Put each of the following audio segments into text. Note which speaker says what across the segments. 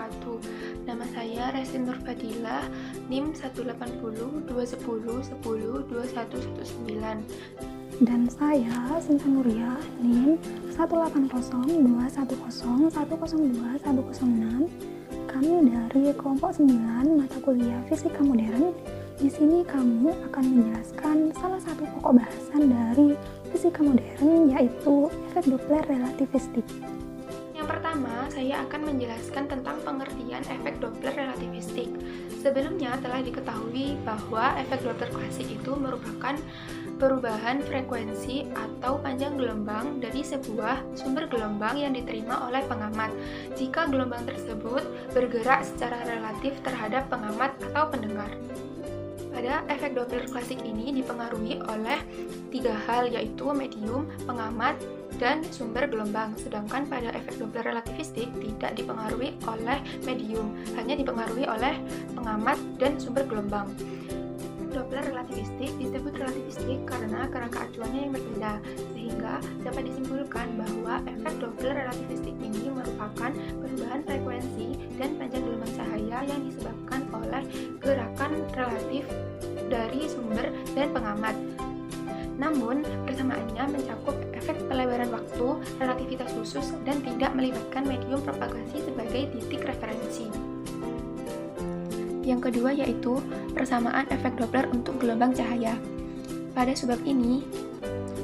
Speaker 1: wabarakatuh. Nama saya Resti Nurfadilah, NIM 18021010219.
Speaker 2: Dan saya Sinta Nuria, NIM 18021010106. Kami dari kelompok 9 mata kuliah Fisika Modern. Di sini kami akan menjelaskan salah satu pokok bahasan dari fisika modern, yaitu efek Doppler relativistik.
Speaker 1: Yang pertama, saya akan menjelaskan tentang pengertian efek Doppler relativistik. Sebelumnya telah diketahui bahwa efek Doppler klasik itu merupakan perubahan frekuensi atau panjang gelombang dari sebuah sumber gelombang yang diterima oleh pengamat jika gelombang tersebut bergerak secara relatif terhadap pengamat atau pendengar. Pada efek Doppler klasik ini dipengaruhi oleh tiga hal, yaitu medium, pengamat, dan sumber gelombang. Sedangkan pada efek Doppler relativistik tidak dipengaruhi oleh medium, hanya dipengaruhi oleh pengamat dan sumber gelombang. Doppler relativistik disebut relativistik karena kerangka acuannya yang berbeda, sehingga dapat disimpulkan bahwa efek Doppler relativistik ini merupakan perubahan frekuensi dan panjang gelombang cahaya yang disebabkan oleh gerakan relatif dari sumber dan pengamat. Namun, persamaannya mencakup efek pelebaran waktu, relativitas khusus, dan tidak melibatkan medium propagasi sebagai titik referensi. Yang kedua yaitu persamaan efek Doppler untuk gelombang cahaya. Pada sebab ini,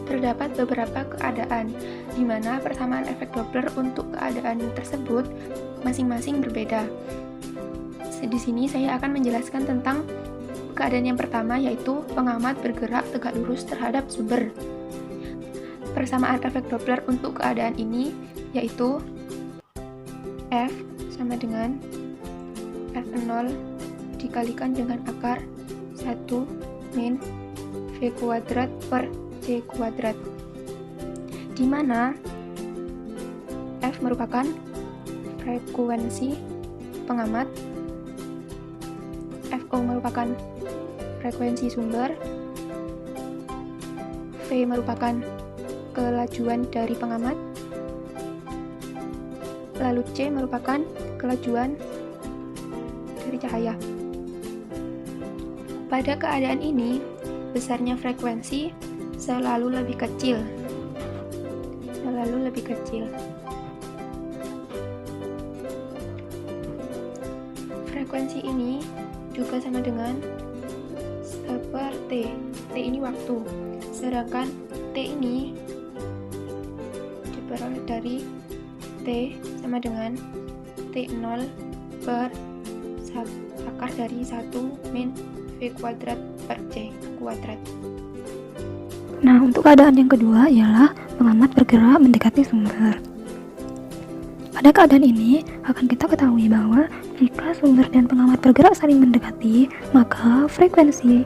Speaker 1: terdapat beberapa keadaan di mana persamaan efek Doppler untuk keadaan tersebut masing-masing berbeda. Di sini saya akan menjelaskan tentang keadaan yang pertama, yaitu pengamat bergerak tegak lurus terhadap sumber. Persamaan efek Doppler untuk keadaan ini yaitu F sama dengan F0 dikalikan dengan akar 1 min V kuadrat per C kuadrat, di mana F merupakan frekuensi pengamat, FO merupakan frekuensi sumber, V merupakan kelajuan dari pengamat, lalu C merupakan kelajuan dari cahaya. Pada keadaan ini, besarnya frekuensi selalu lebih kecil. Frekuensi ini juga sama dengan seperti T ini waktu, sedangkan T ini diperoleh dari T sama dengan T0 per akar dari 1 min V kuadrat per C kuadrat.
Speaker 2: Nah, untuk keadaan yang kedua ialah pengamat bergerak mendekati sumber. Pada keadaan ini akan kita ketahui bahwa jika sumber dan pengamat bergerak saling mendekati, maka frekuensi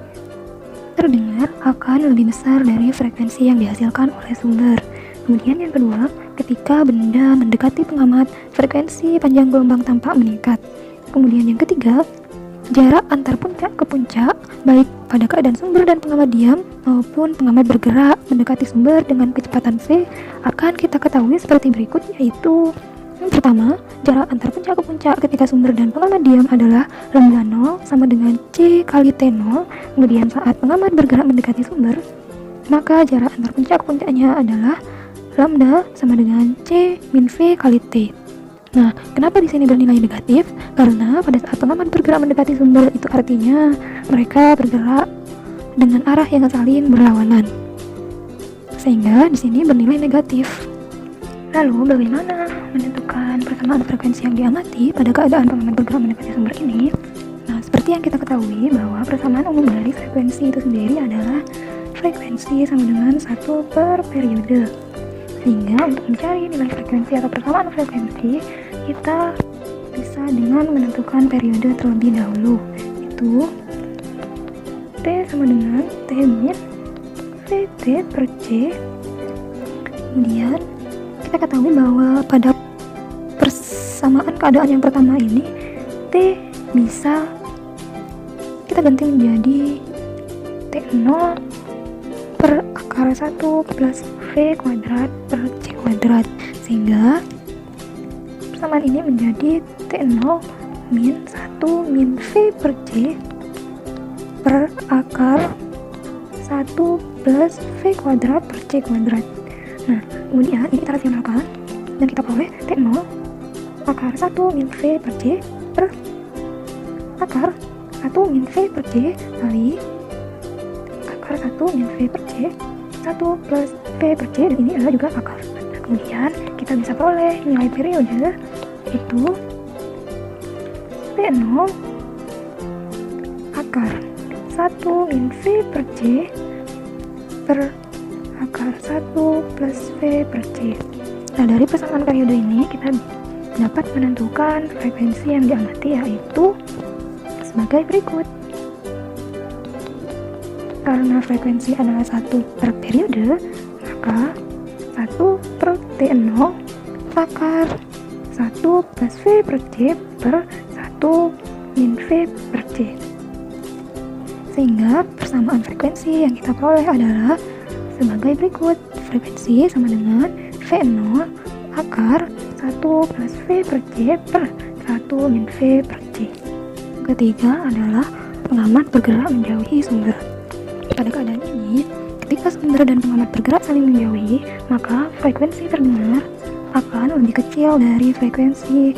Speaker 2: terdengar akan lebih besar dari frekuensi yang dihasilkan oleh sumber. Kemudian yang kedua, ketika benda mendekati pengamat, frekuensi panjang gelombang tampak meningkat. Kemudian yang ketiga, jarak antar puncak ke puncak, baik pada keadaan sumber dan pengamat diam maupun pengamat bergerak mendekati sumber dengan kecepatan V, akan kita ketahui seperti berikut, yaitu yang pertama, jarak antar puncak ke puncak ketika sumber dan pengamat diam adalah lambda 0 sama dengan C kali T0. Kemudian saat pengamat bergerak mendekati sumber, maka jarak antar puncak ke puncaknya adalah lambda sama dengan C min V kali T. Nah, kenapa di sini bernilai negatif? Karena pada saat pengamat bergerak mendekati sumber, itu artinya mereka bergerak dengan arah yang saling berlawanan, sehingga di sini bernilai negatif. Lalu, bagaimana menentukan persamaan frekuensi yang diamati pada keadaan pengamat bergerak mendekati sumber ini? Nah, seperti yang kita ketahui bahwa persamaan umum dari frekuensi itu sendiri adalah frekuensi sama dengan 1 per periode. Sehingga untuk mencari nilai frekuensi atau persamaan frekuensi, kita bisa dengan menentukan periode terlebih dahulu, yaitu T sama dengan T min VT per C. Kemudian kita ketahui bahwa pada persamaan keadaan yang pertama ini, T bisa kita ganti menjadi T0 per akar 1 plus V kuadrat per C kuadrat, sehingga persamaan ini menjadi T0 min 1 min V per C per akar 1 plus V kuadrat per C kuadrat. Nah, kemudian ini kita rasionalkan dan kita peroleh T0 akar 1 min V per C per akar 1 min V per C kali akar 1 min V per C 1 plus V per C, dan ini adalah juga akar. Nah, kemudian kita bisa peroleh nilai periode itu T0 akar 1 min V per C per akar 1 plus V per C. Nah, dari persamaan periode ini kita dapat menentukan frekuensi yang diamati, yaitu sebagai berikut. Karena frekuensi adalah 1 per periode, maka 1 per T0 akar 1 plus V per C per 1 min V per C. Sehingga persamaan frekuensi yang kita peroleh adalah sebagai berikut. Frekuensi sama dengan V0 akar 1 plus V per C per 1 min V per C. Ketiga adalah pengamat bergerak menjauhi sumber. Pada keadaan ini, ketika sumber dan pengamat bergerak saling menjauhi, maka frekuensi terdengar akan lebih kecil dari frekuensi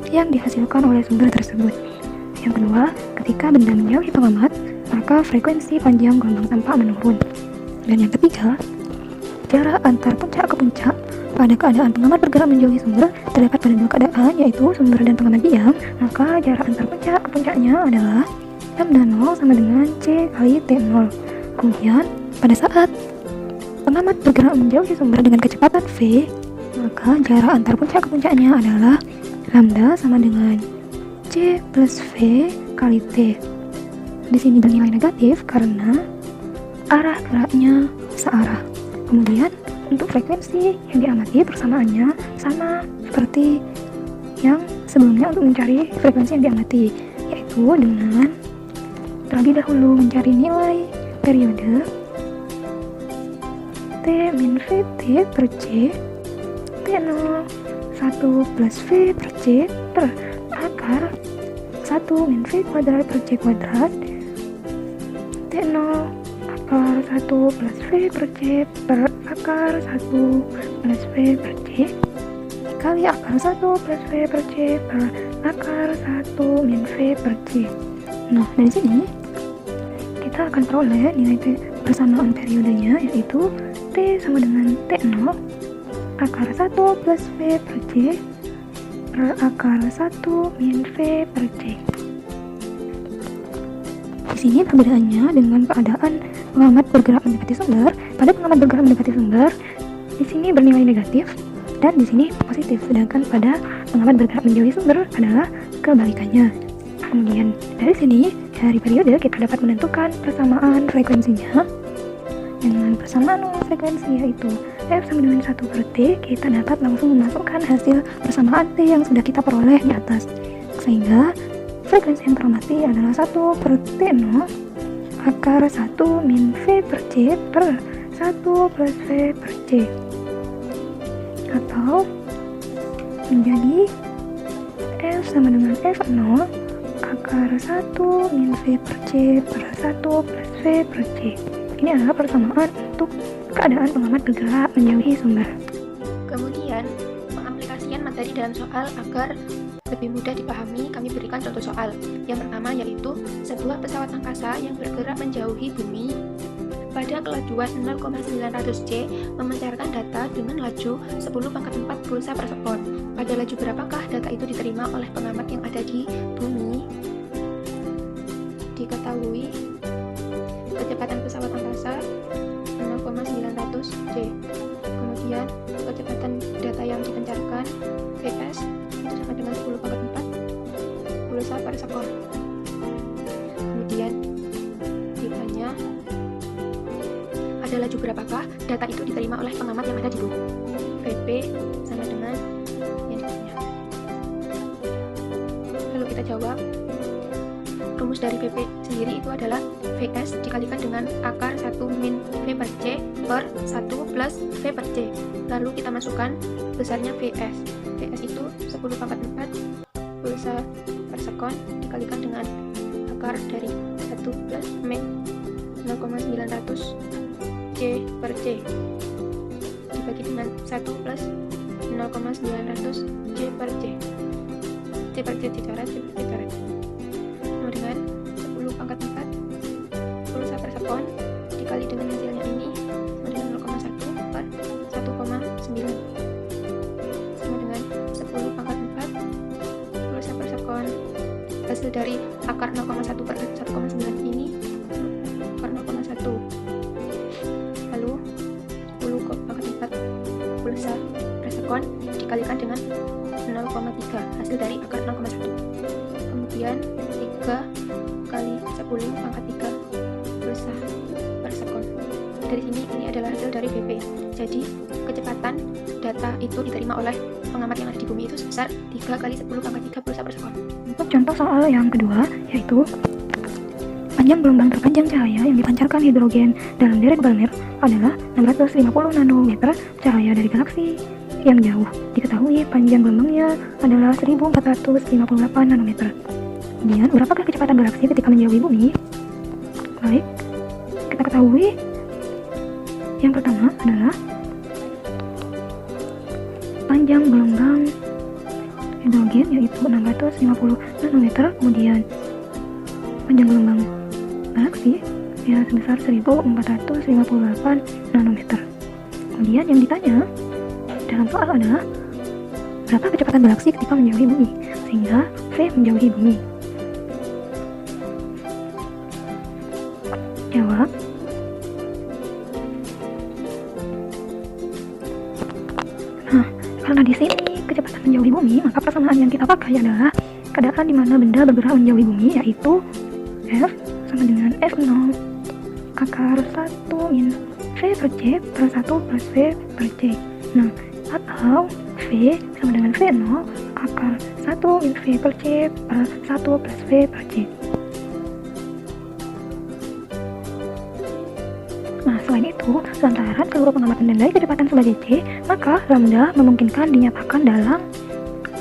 Speaker 2: yang dihasilkan oleh sumber tersebut. Yang kedua, ketika benda menjauhi pengamat, maka frekuensi panjang gelombang tampak menurun. Dan yang ketiga, jarak antar puncak ke puncak pada keadaan pengamat bergerak menjauhi sumber terdapat pada dua keadaan, yaitu sumber dan pengamat diam. Maka jarak antar puncak ke puncaknya adalah lambda 0 sama dengan C kali T0. Kemudian pada saat pengamat bergerak menjauhi sumber dengan kecepatan V, maka jarak antar puncak ke puncaknya adalah lambda sama dengan C plus V kali T. Di sini bernilai negatif karena arah geraknya searah. Kemudian untuk frekuensi yang diamati persamaannya sama seperti yang sebelumnya untuk mencari frekuensi yang diamati, yaitu dengan terlebih dahulu mencari nilai periode T min VT per C T0 1 plus V per C per akar 1 min V kuadrat per C kuadrat T0 akar 1 plus V per C per akar 1 plus V per C kali akar 1 plus V per C per akar 1 min V per C. Nah, dari sini kita akan peroleh nilai persamaan periodenya, yaitu T sama dengan T0 akar 1 plus V per C per akar 1 min V per C. Di sini perbedaannya dengan keadaan pengamat bergerak mendekati sumber. Pada pengamat bergerak mendekati sumber, di sini bernilai negatif dan di sini positif, sedangkan pada pengamat bergerak menjauhi sumber adalah kebalikannya. Kemudian dari sini, dari periode kita dapat menentukan persamaan frekuensinya. Dengan persamaan frekuensi yaitu F sama dengan 1 per T, kita dapat langsung memasukkan hasil persamaan T yang sudah kita peroleh di atas. Sehingga frekuensi yang teramati adalah 1 per T0 akar 1 min V per C per 1 plus V per C, atau menjadi F sama dengan F0 akar 1 min V per C per 1 plus V per C. Ini adalah persamaan untuk keadaan pengamat bergerak menjauhi sumber.
Speaker 1: Kemudian, pengaplikasian materi dalam soal agar lebih mudah dipahami, kami berikan contoh soal. Yang pertama yaitu sebuah pesawat angkasa yang bergerak menjauhi bumi pada kelajuan 0,900 C memancarkan data dengan laju 10⁴ pulsa per sekon. Pada laju berapakah data itu diterima oleh pengamat yang ada di bumi? Diketahui kecepatan pesawat angkasa 0,900 C. Kemudian kecepatan data yang dipancarkan Vs itu sama dengan 10⁴ pulsa per sekon. Kemudian ditanya pada laju berapakah data itu diterima oleh pengamat yang ada di bumi? Vp sama dengan yang ditanya. Lalu kita jawab. Rumus dari Vp sendiri itu adalah Vs dikalikan dengan akar 1 min V per C per 1 plus V per C. Lalu kita masukkan besarnya Vs. ds itu 10 pangkat 4 pulsa per sekon dikalikan dengan akar dari 1 plus min 0,900 C per C dibagi dengan 1 plus 0,900 C per C. C per C dicoret, C per C coret. Sama dengan 10 pangkat 4 pulsa per sekon dikali dengan hasilnya ini sama dengan 0,1 per 1,9 sama dengan 10 pangkat 4 pulsa per sekon. Hasil dari akar 0,1 per 1,9 ini akar 0,1, lalu 10 pangkat 4 pulsa per sekon dikalikan dengan 0,3 hasil dari akar 0,1, kemudian 3 kali 10 pangkat 3 pulsa per sekon. Dari sini ini adalah hasil dari BP. Jadi kecepatan data itu diterima oleh pengamat yang ada di bumi itu sebesar 3 kali 10 pangkat 3 pulsa per sekon.
Speaker 2: Untuk contoh soal yang kedua, yaitu panjang gelombang terpanjang cahaya yang dipancarkan hidrogen dalam deret Balmer adalah 650 nanometer cahaya dari galaksi yang jauh. Diketahui panjang gelombangnya adalah 1458 nanometer. Kemudian, berapakah kecepatan galaksi ketika menjauhi bumi? Baik, kita ketahui yang pertama adalah panjang gelombang hidrogen yaitu 650 nanometer, kemudian panjang gelombang galaksi ya sebesar 1458 nanometer. Kemudian yang ditanya dalam soal adalah berapa kecepatan galaksi ketika menjauhi bumi, sehingga V menjauhi bumi. Jawab. Nah, karena di sini kecepatan menjauhi bumi, maka persamaan yang kita pakai adalah keadaan di mana benda bergerak menjauhi bumi, yaitu F sama dengan F0 akar 1 min V per C per 1 plus V per C. Nah, atau V sama dengan V0 akar 1 min V per C per 1 plus V per C. Nah, selain itu, lantaran seluruh pengamat menandai kecepatan sebagai C, maka lambda memungkinkan dinyatakan dalam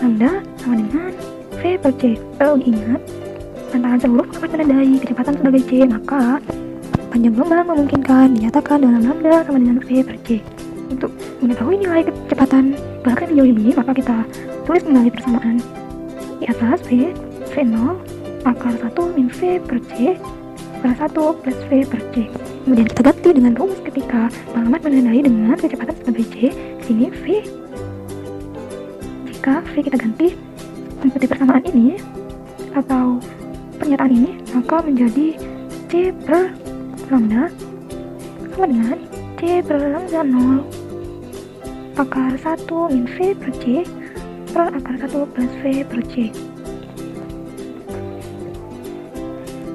Speaker 2: lambda sama dengan V per C. Perlu diingat, lantaran seluruh pengamat menandai kecepatan sebagai C, maka panjang gelombang memungkinkan dinyatakan dalam lambda sama dengan V per C. Untuk mengetahui nilai kecepatan galaksi menjauhi bumi, maka kita tulis kembali persamaan di atas V0 akar 1 min V per C per 1 plus V per C. Kemudian kita ganti dengan rumus ketika pengamat menandai dengan kecepatan sebagai C. Sini V, jika V kita ganti mengikuti persamaan ini atau pernyataan ini, maka menjadi C per lambda sama dengan C per lambda 0 akar 1 min V per C per akar 1 plus V per C.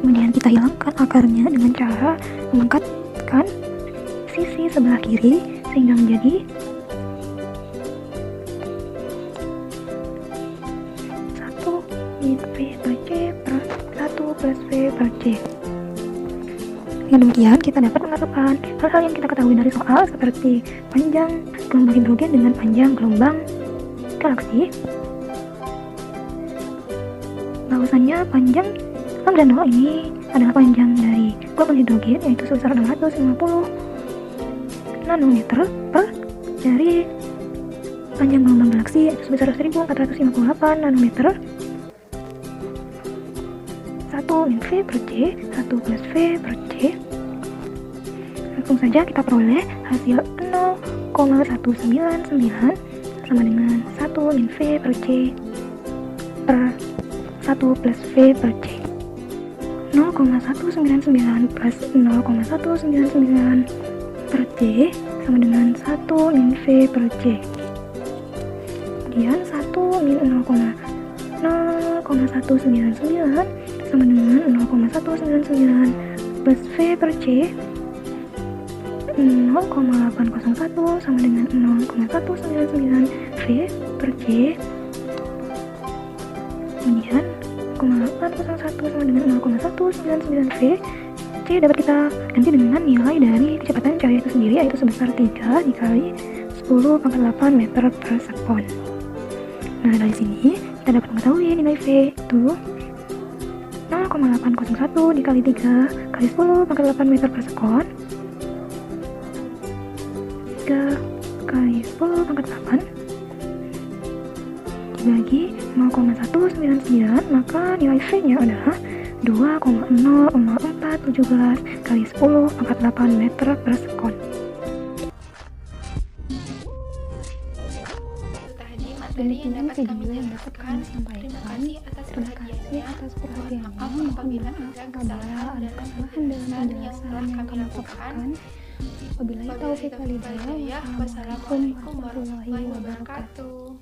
Speaker 2: Kemudian kita hilangkan akarnya dengan cara mengangkatkan sisi sebelah kiri sehingga menjadi 1 min V per C per 1 plus V per C. Dengan demikian kita dapat menentukan hal-hal yang kita ketahui dari soal seperti panjang gelombang hidrogen dengan panjang gelombang galaksi. Bahwasannya panjang lambda 0 ini adalah panjang dari gelombang hidrogen yaitu sebesar 650 nanometer per dari panjang gelombang galaksi yaitu sebesar 1458 nanometer. 1 min V per C 1 plus V per C. Langsung saja kita peroleh hasil 0,199 sama dengan 1 min V per C per 1 plus V per C. 0,199 plus 0,199 per C sama dengan 1 min V per C. Kemudian 1 min 0,199 sama dengan 0,199 plus V per C. 0,801 sama dengan 0,199 V per C. Kemudian 0,801 sama dengan 0,199 V. C dapat kita ganti dengan nilai dari kecepatan cahaya itu sendiri, yaitu sebesar 3 dikali 10 pangkat 8 meter per sekon. Nah, dari sini kita dapat mengetahui nilai V itu 0,801 dikali 3 kali 10 pangkat 8 meter per sekon 3 kali 10 pangkat 8 dibagi 0,199, maka nilai V-nya adalah 2,00417 kali 10 pangkat 8 meter per sekon.
Speaker 1: Tadi materi yang dapat kami jelaskan. Terima kasih atas
Speaker 2: Terima kasih atas perhatiannya.
Speaker 1: Maaf apabila ada kesalahan dalam penjelasan yang telah kami lakukan.
Speaker 2: Wabillahi taufiq wal hidayah.
Speaker 1: Wassalamualaikum warahmatullahi wabarakatuh.